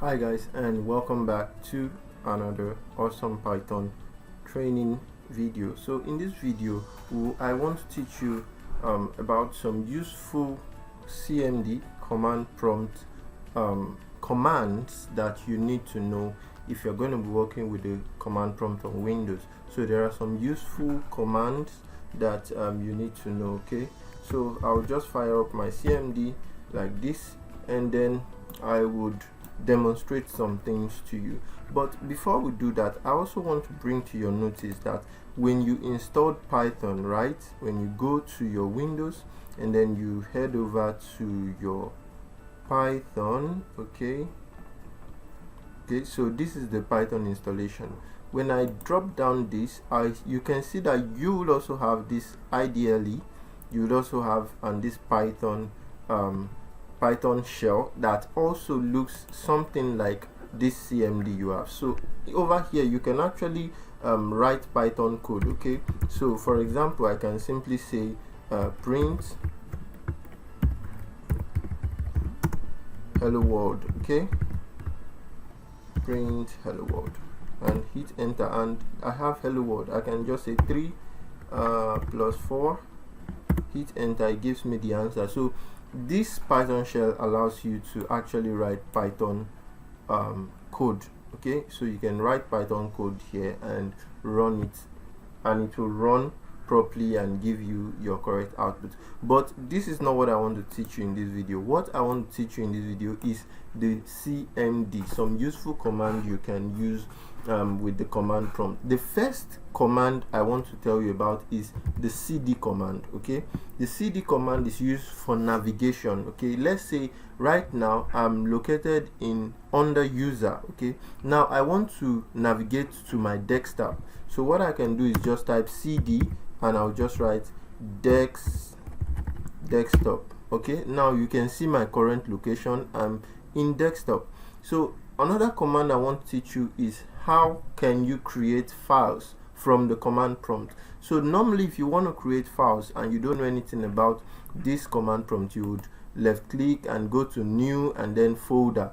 Hi guys, and welcome back to another awesome Python training video. So in this video I want to teach you about some useful CMD command prompt commands that you need to know if you're going to be working with the command prompt on Windows. So there are some useful commands that you need to know. Okay, so I'll just fire up my CMD like this, and then I would demonstrate some things to you. But before we do that, I also want to bring to your notice that when you installed Python, right, when you go to your Windows and then you head over to your Python, okay, so this is the Python installation. When I drop down this, you can see that you will also have this. Ideally you would also have this Python shell that also looks something like this CMD you have. So over here you can actually write Python code. Okay, so for example, I can simply say print hello world. Okay, print hello world, and hit enter, and I have hello world. I can just say 3 plus 4, hit enter, it gives me the answer. So this Python shell allows you to actually write Python code. Okay, so you can write Python code here and run it, and it will run properly and give you your correct output. But this is not what I want to teach you in this video. What I want to teach you in this video is the CMD, some useful command you can use with the command prompt. The first command I want to tell you about is the CD command. Okay, the CD command is used for navigation. Okay, let's say right now I'm located in under user. Okay, now I want to navigate to my desktop. So what I can do is just type CD and I'll just write desktop. Okay, now you can see my current location. I'm in desktop. So another command I want to teach you is how can you create files from the command prompt. So normally if you want to create files and you don't know anything about this command prompt, you would left click and go to new and then folder,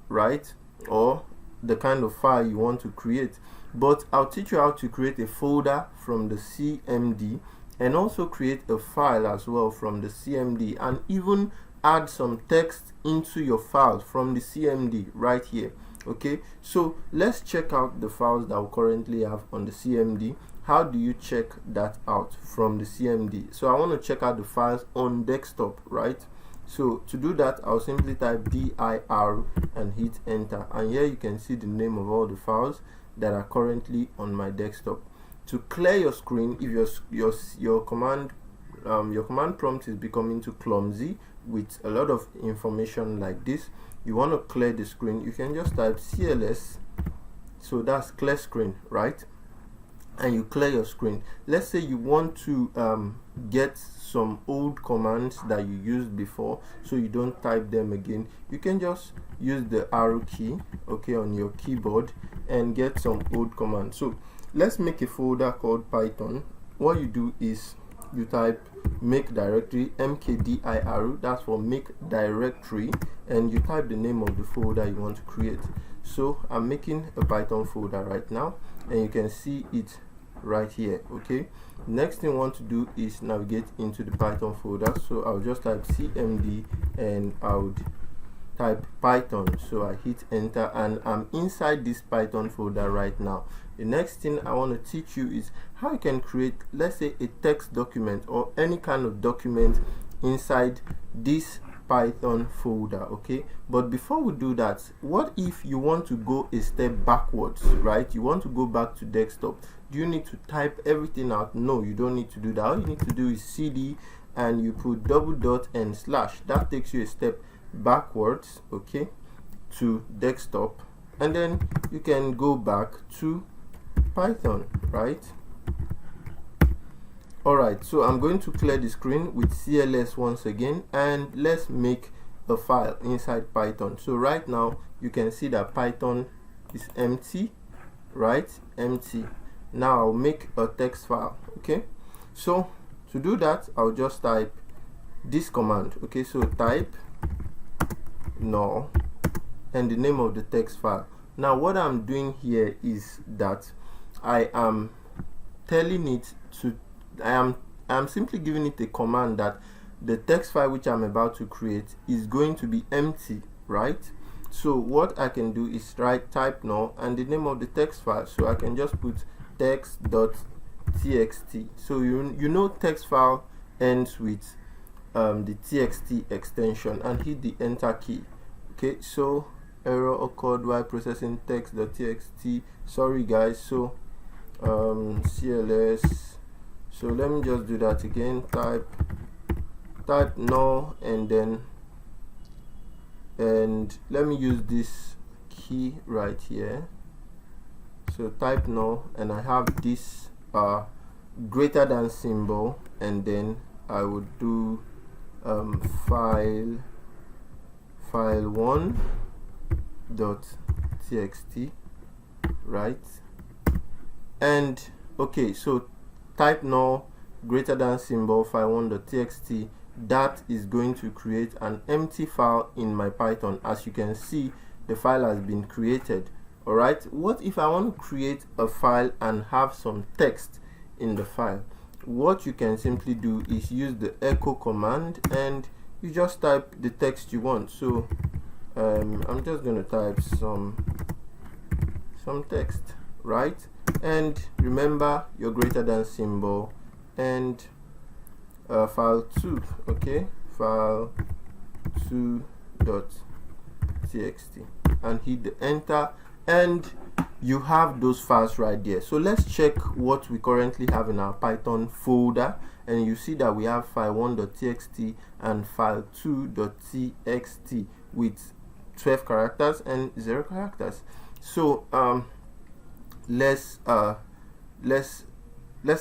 right, or the kind of file you want to create. But I'll teach you how to create a folder from the CMD and also create a file as well from the CMD, and even add some text into your files from the CMD right here. Okay, so let's check out the files that we currently have on the CMD. How do you check that out from the CMD? So I want to check out the files on desktop, right? So to do that, I'll simply type dir and hit enter, and here you can see the name of all the files that are currently on my desktop. To clear your screen, if your command prompt is becoming too clumsy with a lot of information like this, you want to clear the screen, you can just type CLS, so that's clear screen, right? And you clear your screen. Let's say you want to get some old commands that you used before, so you don't type them again. You can just use the arrow key, okay, on your keyboard and get some old commands. So let's make a folder called Python. What you do is you type make directory, mkdir, that's for make directory, and you type the name of the folder you want to create. So I'm making a Python folder right now, and you can see it right here. Okay, next thing I want to do is navigate into the Python folder. So I'll just type CMD and I would type Python. So I hit enter and I'm inside this Python folder right now. The next thing I want to teach you is how you can create, let's say, a text document or any kind of document inside this Python folder. Okay, but before we do that, what if you want to go a step backwards, right? You want to go back to desktop. Do you need to type everything out? No, you don't need to do that. All you need to do is CD and you put double dot and slash. That takes you a step backwards, okay, to desktop, and then you can go back to Python, right? Alright, so I'm going to clear the screen with CLS once again, and let's make a file inside Python. So right now you can see that Python is empty, right? Empty. Now I'll make a text file. Okay, so to do that, I'll just type this command. Okay, so type null and the name of the text file. Now what I'm doing here is that I am telling it to, I am simply giving it a command that the text file which I'm about to create is going to be empty, right? So what I can do is type null and the name of the text file. So I can just put text.txt. So you know text file ends with the txt extension, and hit the enter key. Okay, so error occurred while processing text.txt. Sorry guys. So cls, so let me just do that again. Type null and let me use this key right here. So type null and I have this greater than symbol, and then I would do file1 dot txt, right? And okay, so type null greater than symbol file1 dot txt. That is going to create an empty file in my Python. As you can see, the file has been created. All right, what if I want to create a file and have some text in the file? What you can simply do is use the echo command and you just type the text you want. So I'm just going to type some text, right? And remember your greater than symbol and file2, okay, file2.txt, and hit the enter, and you have those files right there. So let's check what we currently have in our Python folder, and you see that we have file1.txt and file2.txt with 12 characters and 0 characters. So let's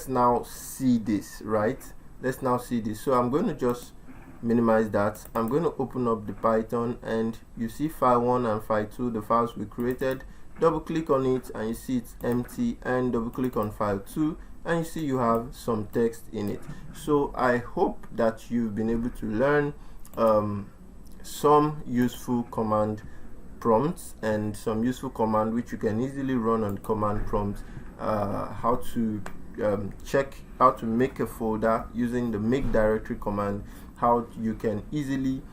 now see this, right? Let's now see this. So I'm going to just minimize that. I'm going to open up the Python, and you see file1 and file2, the files we created. Double click on it and you see it's empty, and double click on file2 and you see you have some text in it. So I hope that you've been able to learn some useful command prompts and some useful command which you can easily run on command prompt, how to check how to make a folder using the make directory command, how you can easily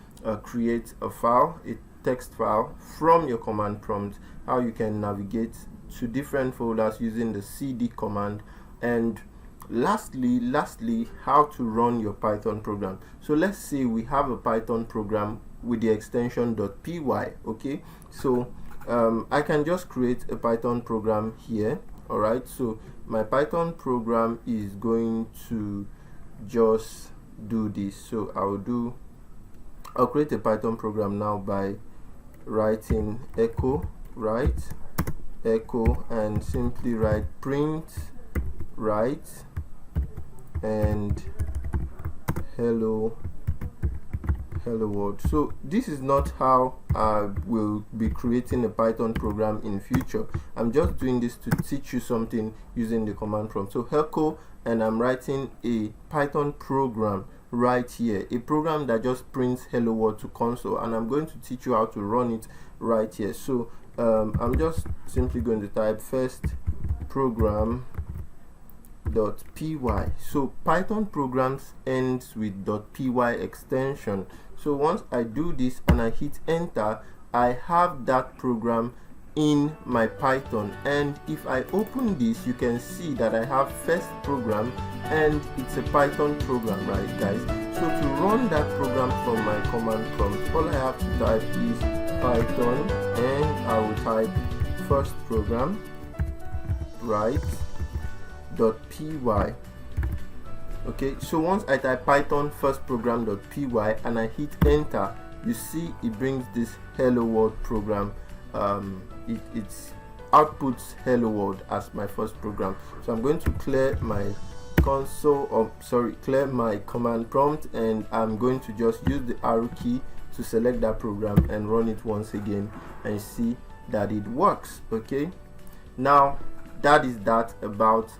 create a file, a text file from your command prompt, how you can navigate to different folders using the cd command, and lastly how to run your Python program. So let's say we have a Python program with the extension .py. okay, so I can just create a Python program here. All right, so my Python program is going to just do this. So I'll create a Python program now by writing echo, right, echo, and simply write print, right, and hello world. So this is not how I will be creating a Python program in future. I'm just doing this to teach you something using the command prompt. So echo, and I'm writing a Python program right here, a program that just prints hello world to console, and I'm going to teach you how to run it right here. So I'm just simply going to type first program .py. So Python programs ends with .py extension. So once I do this and I hit enter, I have that program in my Python, and if I open this, you can see that I have first program and it's a Python program, right guys? So to run that program from my command prompt, all I have to type is Python, and I will type first program, right, .py. Okay, so once I type Python first program.py and I hit enter, you see it brings this hello world program. It outputs hello world as my first program. So I'm going to clear my console, or sorry, clear my command prompt, and I'm going to just use the arrow key to select that program and run it once again, and see that it works. Okay, now that is that about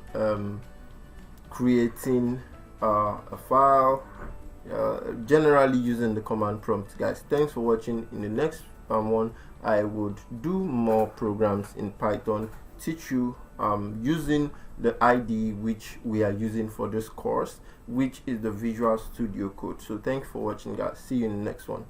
creating a file generally using the command prompt. Guys, thanks for watching. In the next one, I would do more programs in Python, teach you using the IDE which we are using for this course, which is the Visual Studio Code. So thanks for watching, guys. See you in the next one.